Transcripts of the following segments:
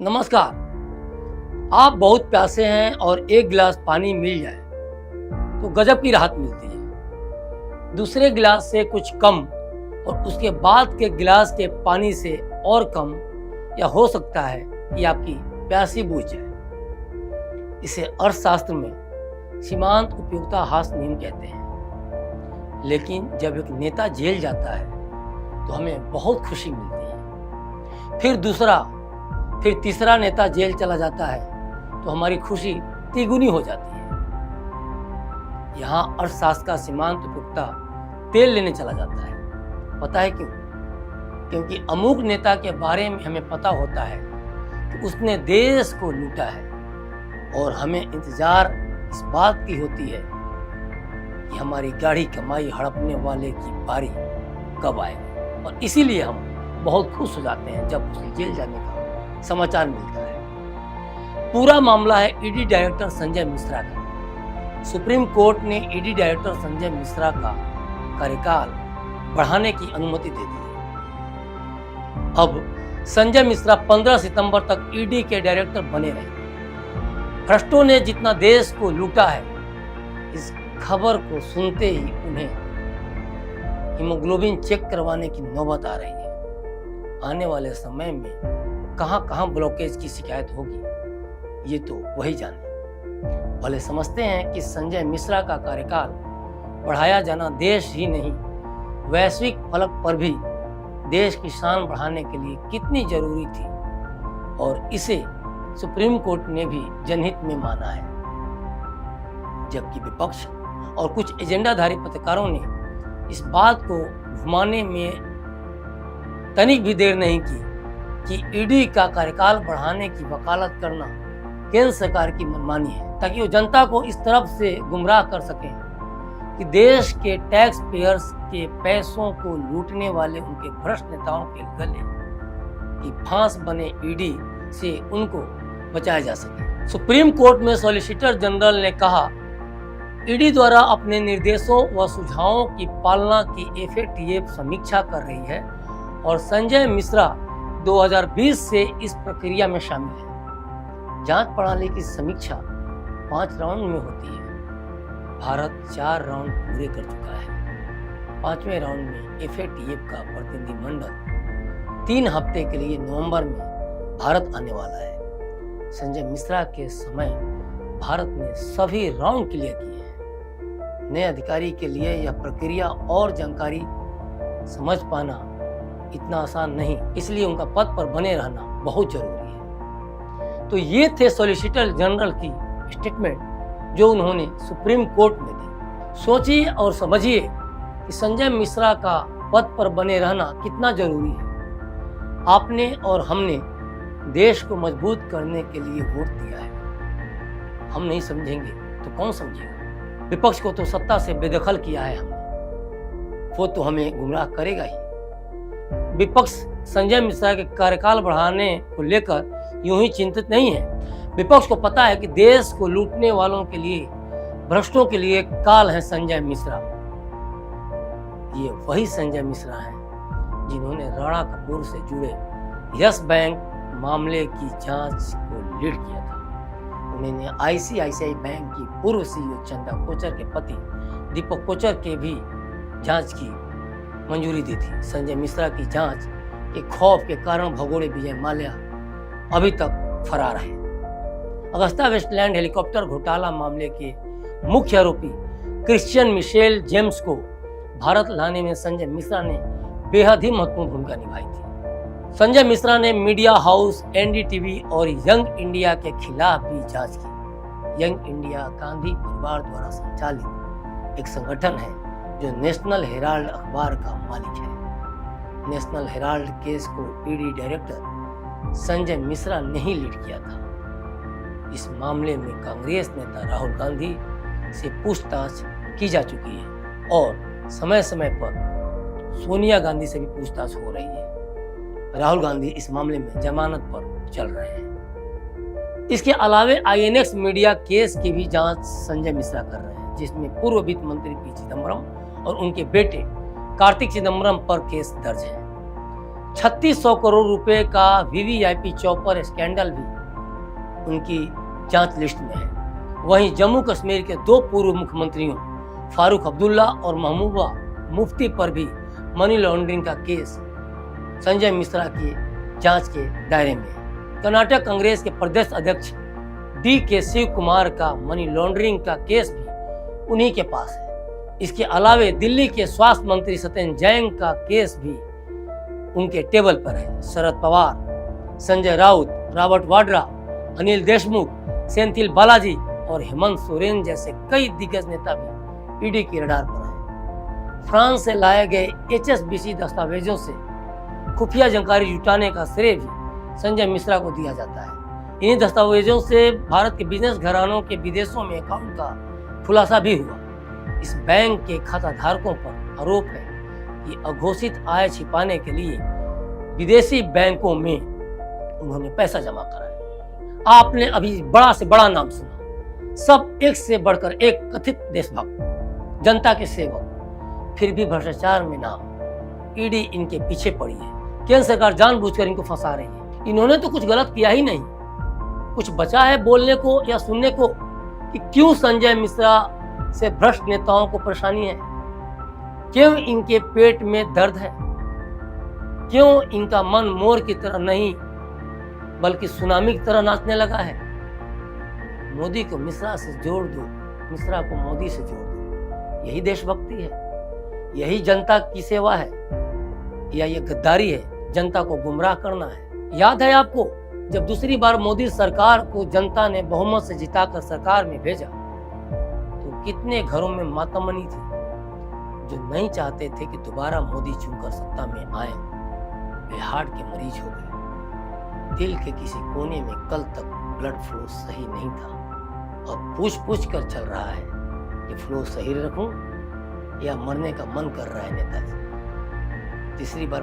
नमस्कार। आप बहुत प्यासे हैं और एक गिलास पानी मिल जाए तो गजब की राहत मिलती है। दूसरे गिलास से कुछ कम और उसके बाद के गिलास के पानी से और कम, या हो सकता है कि आपकी प्यास ही बुझ जाए। इसे अर्थशास्त्र में सीमांत उपयोगिता ह्रास नियम कहते हैं। लेकिन जब एक नेता जेल जाता है तो हमें बहुत खुशी मिलती है। फिर तीसरा नेता जेल चला जाता है तो हमारी खुशी तिगुनी हो जाती है। यहाँ अर्थशास्त्र का सीमांत उपयोगिता तेल लेने चला जाता है। पता है क्यों? क्योंकि अमुक नेता के बारे में हमें पता होता है कि उसने देश को लूटा है और हमें इंतजार इस बात की होती है कि हमारी गाढ़ी कमाई हड़पने वाले की बारी कब आएगी। और इसीलिए हम बहुत खुश हो जाते हैं जब उसे जेल जाने का समाचार मिलता है। पूरा मामला है ईडी डायरेक्टर संजय मिश्रा का। सुप्रीम कोर्ट ने ईडी डायरेक्टर संजय मिश्रा का कार्यकाल बढ़ाने की अनुमति दे दी है। अब संजय मिश्रा 15 सितंबर तक ईडी के डायरेक्टर बने रहे। भ्रष्टों ने जितना देश को लूटा है, इस खबर को सुनते ही उन्हें हीमोग्लोबिन चेक करवाने की नौबत आ रही है। आने वाले समय में कहां ब्लॉकेज की शिकायत होगी, ये तो वही जाने। भले समझते हैं कि संजय मिश्रा का कार्यकाल बढ़ाया जाना देश ही नहीं, वैश्विक फलक पर भी देश की शान बढ़ाने के लिए कितनी जरूरी थी, और इसे सुप्रीम कोर्ट ने भी जनहित में माना है। जबकि विपक्ष और कुछ एजेंडाधारी पत्रकारों ने इस बात को घुमाने में तनिक भी देर नहीं की कि ईडी का कार्यकाल बढ़ाने की वकालत करना केंद्र सरकार की मनमानी है, ताकि वो जनता को इस तरफ से गुमराह कर सकें कि देश के टैक्स पेयर्स के पैसों को लूटने वाले उनके भ्रष्ट नेताओं के गले की फांस बने ईडी से उनको बचाया जा सके। सुप्रीम कोर्ट में सॉलिसिटर जनरल ने कहा, ईडी द्वारा अपने निर्देशों व सुझावों की पालना की एफएटीएफ समीक्षा कर रही है और संजय मिश्रा 2020 से इस प्रक्रिया में शामिल है। जांच प्रणाली की समीक्षा 5 राउंड में होती है। भारत 4 राउंड पूरे कर चुका है। 5वें राउंड में एफएटीएफ का प्रतिनिधिमंडल 3 हफ्ते के लिए नवंबर में भारत आने वाला है। संजय मिश्रा के समय भारत ने सभी राउंड क्लियर किए हैं। नए अधिकारी के लिए यह प्रक्रिया और जानकारी समझ पाना इतना आसान नहीं, इसलिए उनका पद पर बने रहना बहुत जरूरी है। तो ये थे सॉलिसिटर जनरल की स्टेटमेंट जो उन्होंने सुप्रीम कोर्ट में दी। सोचिए और समझिए कि संजय मिश्रा का पद पर बने रहना कितना जरूरी है। आपने और हमने देश को मजबूत करने के लिए वोट दिया है। हम नहीं समझेंगे तो कौन समझेगा? विपक्ष को तो सत्ता से बेदखल किया है हमने, वो तो हमें गुमराह करेगा ही। विपक्ष संजय मिश्रा के कार्यकाल बढ़ाने को लेकर यूं ही चिंतित नहीं है। विपक्ष को पता है कि देश को लूटने वालों के लिए, भ्रष्टों के लिए काल है संजय मिश्रा। ये वही संजय मिश्रा हैं जिन्होंने राणा कपूर से जुड़े यस बैंक मामले की जांच को लीड किया था। उन्होंने आईसीआईसीआई बैंक की पूर्व सीईओ चंदा कोचर के पति दीपक कोचर के भी जांच की मंजूरी दी थी। संजय मिश्रा की जांच के खौफ के कारण भगोड़े विजय माल्या अभी तक फरार है। अगस्ता वेस्टलैंड हेलीकॉप्टर घोटाला मामले के मुख्य आरोपी क्रिश्चियन मिशेल जेम्स को भारत लाने में संजय मिश्रा ने बेहद ही महत्वपूर्ण भूमिका निभाई थी। संजय मिश्रा ने मीडिया हाउस एनडीटीवी और यंग इंडिया के खिलाफ भी जांच की। यंग इंडिया गांधी परिवार द्वारा संचालित एक संगठन है जो नेशनल हेराल्ड अखबार का मालिक है। नेशनल हेराल्ड केस को ईडी डायरेक्टर संजय मिश्रा ने ही लीड किया था। इस मामले में कांग्रेस नेता राहुल गांधी से पूछताछ की जा चुकी है और समय समय पर सोनिया गांधी से भी पूछताछ हो रही है। राहुल गांधी इस मामले में जमानत पर चल रहे हैं। इसके अलावे आईएनएक्स मीडिया केस की भी जांच संजय मिश्रा कर रहे हैं, जिसमें पूर्व वित्त मंत्री पी चिदम्बरम और उनके बेटे कार्तिक चिदम्बरम पर केस दर्ज है। 3600 करोड़ रुपए का वीवीआईपी चौपर स्कैंडल भी उनकी जांच लिस्ट में है। वहीं जम्मू कश्मीर के 2 पूर्व मुख्यमंत्रियों फारूक अब्दुल्ला और महबूबा मुफ्ती पर भी मनी लॉन्ड्रिंग का केस संजय मिश्रा की जांच के दायरे में है। कर्नाटक कांग्रेस के प्रदेश अध्यक्ष DK शिव कुमार का मनी लॉन्ड्रिंग का केस भी उन्हीं के पास है। इसके अलावे दिल्ली के स्वास्थ्य मंत्री सत्येंद्र जैन का केस भी उनके टेबल पर है। शरद पवार, संजय राउत, रॉबर्ट वाड्रा, अनिल देशमुख, सेंथिल बालाजी और हेमंत सोरेन जैसे कई दिग्गज नेता भी ईडी के रडार पर हैं। फ्रांस से लाए गए HSBC दस्तावेजों से खुफिया जानकारी जुटाने का श्रेय भी संजय मिश्रा को दिया जाता है। इन्हीं दस्तावेजों से भारत के बिजनेस घरानों के विदेशों में अकाउंट का खुलासा भी हुआ। इस बैंक के खाता धारकों पर आरोप है कि अघोषित आय छिपाने के लिए विदेशी बैंकों में उन्होंने पैसा जमा कराया। आपने अभी बड़ा से बड़ा नाम सुना, सब एक से बढ़कर एक कथित देशभक्त, जनता के सेवक, फिर भी भ्रष्टाचार में नाम। ईडी इनके पीछे पड़ी है। केंद्र सरकार जानबूझकर इनको फंसा रही है। इन्होंने तो कुछ गलत किया ही नहीं। कुछ बचा है बोलने को या सुनने को कि क्यों संजय मिश्रा से भ्रष्ट नेताओं को परेशानी है, क्यों इनके पेट में दर्द है, क्यों इनका मन मोर की तरह नहीं बल्कि सुनामी की तरह नाचने लगा है। मोदी को मिश्रा से जोड़ दो, मिश्रा को मोदी से जोड़ दो। यही देशभक्ति है, यही जनता की सेवा है, या ये गद्दारी है, जनता को गुमराह करना है। याद है आपको, जब दूसरी बार मोदी सरकार को जनता ने बहुमत से जिताकर सरकार में भेजा तो कितने घरों में मातमनी थी जो नहीं चाहते थे कि दोबारा मोदी चुनकर सत्ता में आए। वे हार्ट के मरीज हो गए। दिल के किसी कोने में कल तक ब्लड फ्लो सही नहीं था, अब पूछ कर चल रहा है कि फ्लो सही रखूं या मरने का मन कर रहा है नेताजी। तीसरी बार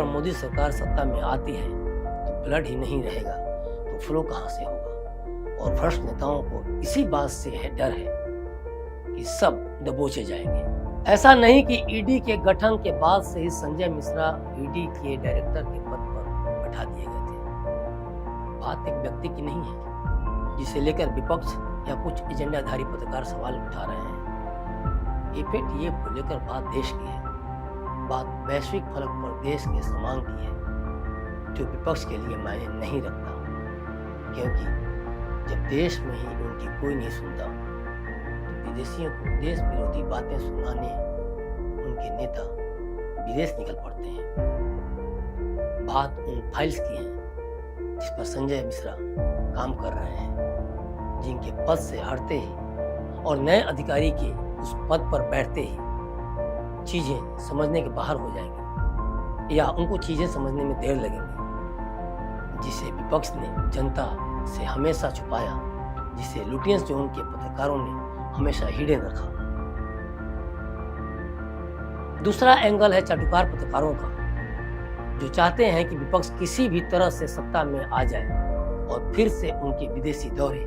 मोदी सरकार सत्ता में आती है तो ब्लड ही नहीं रहेगा तो फ्लो कहां से होगा। और भ्रष्ट नेताओं को इसी बात से डर है कि सब दबोचे जाएंगे। ऐसा नहीं कि ईडी के गठन के बाद से ही संजय मिश्रा ईडी के डायरेक्टर के पद पर बैठा दिए गए थे। बात एक व्यक्ति की नहीं है जिसे लेकर विपक्ष या कुछ एजेंडाधारी पत्रकार सवाल उठा रहे हैं। इफेक्ट ये को लेकर बात देश की है, बात वैश्विक फलक पर देश के सम्मान की है, जो विपक्ष के लिए मायने नहीं रखता। क्योंकि जब देश में ही उनकी कोई नहीं सुनता तो विदेशियों को देश विरोधी बातें सुनाने उनके नेता विदेश निकल पड़ते हैं। बात उन फाइल्स की है जिस पर संजय मिश्रा काम कर रहे हैं, जिनके पद से हटते ही और नए अधिकारी के उस पद पर बैठते ही चीजें समझने के बाहर हो जाएंगी या उनको चीजें समझने में देर लगेगी, जिसे विपक्ष ने जनता से हमेशा छुपाया, जिसे लुटियंस जोन के पत्रकारों ने हमेशा हिडन रखा। दूसरा एंगल है चाटुकार पत्रकारों का, जो चाहते हैं कि विपक्ष किसी भी तरह से सत्ता में आ जाए और फिर से उनके विदेशी दौरे,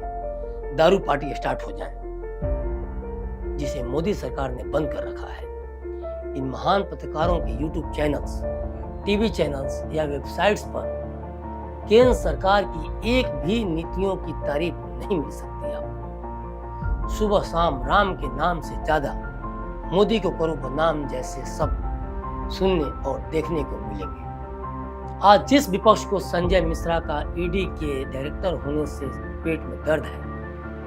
दारू पार्टी स्टार्ट हो जाए, जिसे मोदी सरकार ने बंद कर रखा है। इन महान पत्रकारों के यूट्यूब चैनल्स, टीवी चैनल्स या वेबसाइट्स पर केंद्र सरकार की एक भी नीतियों की तारीफ नहीं मिल सकती आपको। सुबह शाम राम के नाम से ज्यादा मोदी को करो बदनाम जैसे शब्द सुनने और देखने को मिलेंगे। आज जिस विपक्ष को संजय मिश्रा का ईडी के डायरेक्टर होने से पेट में दर्द है,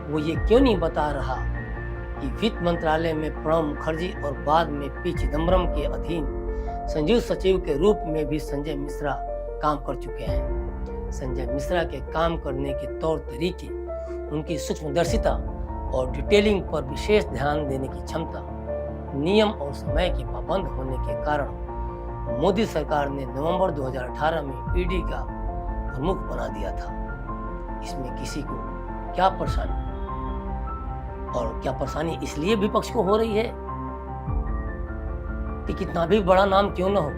वो ये क्यों नहीं बता रहा कि वित्त मंत्रालय में प्रणब मुखर्जी और बाद में पी चिदम्बरम के अधीन संजीव सचिव के रूप में भी संजय मिश्रा काम कर चुके हैं। संजय मिश्रा के काम करने के तौर तरीके, उनकी सूक्ष्मदर्शिता और डिटेलिंग पर विशेष ध्यान देने की क्षमता, नियम और समय के पाबंद होने के कारण मोदी सरकार ने नवंबर 2018 में ईडी का प्रमुख बना दिया था। इसमें किसी को क्या परेशानी, और क्या परेशानी इसलिए विपक्ष को हो रही है कि कितना भी बड़ा नाम क्यों न हो,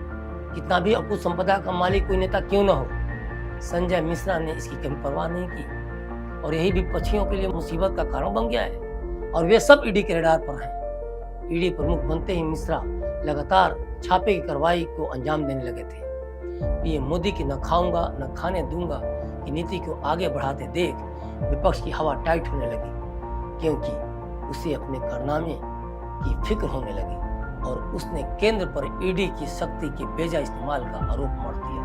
कितना भी अकुत संपदा का मालिक कोई नेता क्यों न हो, संजय मिश्रा ने इसकी कभी परवाह नहीं की और यही विपक्षियों के लिए मुसीबत का कारण बन गया है और वे सब ईडी के रडार पर हैं। ईडी प्रमुख बनते ही मिश्रा लगातार छापे की कार्रवाई को अंजाम देने लगे थे। पीएम मोदी की न खाऊंगा न खाने दूंगा की नीति को आगे बढ़ाते देख विपक्ष की हवा टाइट होने लगी, क्योंकि उसे अपने कारनामे की फिक्र होने लगी और उसने केंद्र पर ईडी की शक्ति के बेजा इस्तेमाल का आरोप मढ़ दिया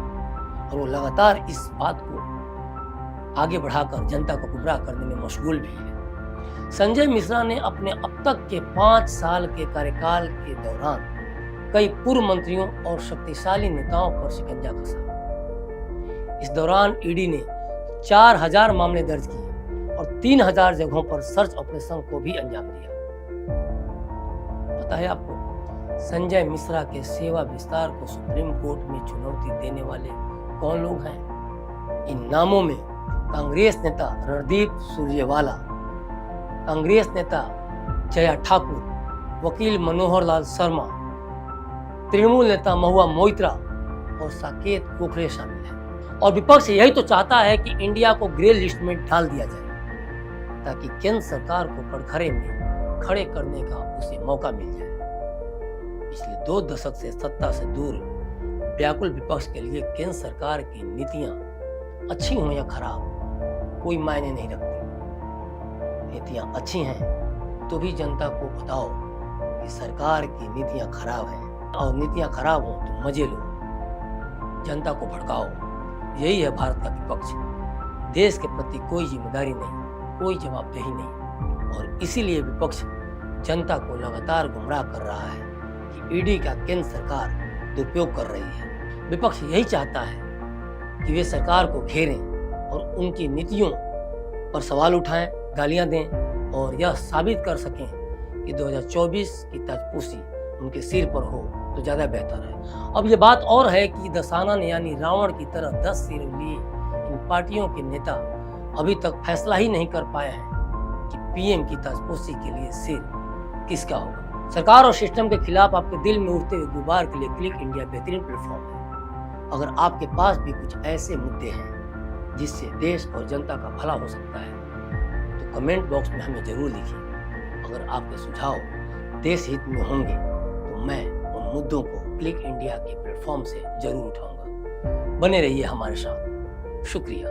और वो लगातार इस बात को आगे बढ़ाकर जनता को गुमराह करने में मशगूल भी है। संजय मिश्रा ने अपने अब तक के 5 साल के कार्यकाल के दौरान कई पूर्व मंत्रियों और शक्तिशाली नेताओं पर शिकंजा कसा। इस दौरान ईडी ने 4000 मामले दर्ज किए और 3000 जगहों पर सर्च ऑपरेशन को भी अंजाम दिया। पता है आपको, संजय मिश्रा के सेवा विस्तार को सुप्रीम कोर्ट में चुनौती देने वाले कौन लोग हैं? इन नामों में कांग्रेस नेता रणदीप सुरजेवाला, कांग्रेस नेता जया ठाकुर, वकील मनोहर लाल शर्मा, तृणमूल नेता महुआ मोइत्रा और साकेत गोखले शामिल हैं। और विपक्ष यही तो चाहता है कि इंडिया को ग्रे लिस्ट में डाल दिया जाए ताकि केंद्र सरकार को कटघरे में खड़े करने का उसे मौका मिल जाए। पिछले 2 दशक से सत्ता से दूर व्याकुल विपक्ष के लिए केंद्र सरकार की नीतियां अच्छी हो या खराब कोई मायने नहीं रखती। नीतियां अच्छी हैं तो भी जनता को बताओ कि सरकार की नीतियां खराब हैं, और नीतियां खराब हो तो मजे लो, जनता को भड़काओ। यही है भारत का विपक्ष। देश के प्रति कोई जिम्मेदारी नहीं, कोई जवाबदेही नहीं, और इसीलिए विपक्ष जनता को लगातार गुमराह कर रहा है कि ईडी का केंद्र सरकार दुरुपयोग कर रही है। विपक्ष यही चाहता है कि वे सरकार को घेरें और उनकी नीतियों पर सवाल उठाएं, गालियां दें और यह साबित कर सकें कि 2024 की ताजपोशी उनके सिर पर हो तो ज्यादा बेहतर है। अब ये बात और है कि दशानन यानी रावण की तरह 10 सिर लिए इन पार्टियों के नेता अभी तक फैसला ही नहीं कर पाए हैं कि पीएम की ताजपोशी के लिए सिर किसका होगा। सरकार और सिस्टम के खिलाफ आपके दिल में उठते हुए गुबार के लिए क्लिक इंडिया बेहतरीन प्लेटफॉर्म है। अगर आपके पास भी कुछ ऐसे मुद्दे हैं जिससे देश और जनता का भला हो सकता है तो कमेंट बॉक्स में हमें जरूर लिखिए। अगर आपके सुझाव देश हित में होंगे तो मैं उन मुद्दों को क्लिक इंडिया के प्लेटफॉर्म से जरूर उठाऊंगा। बने रहिए हमारे साथ। शुक्रिया।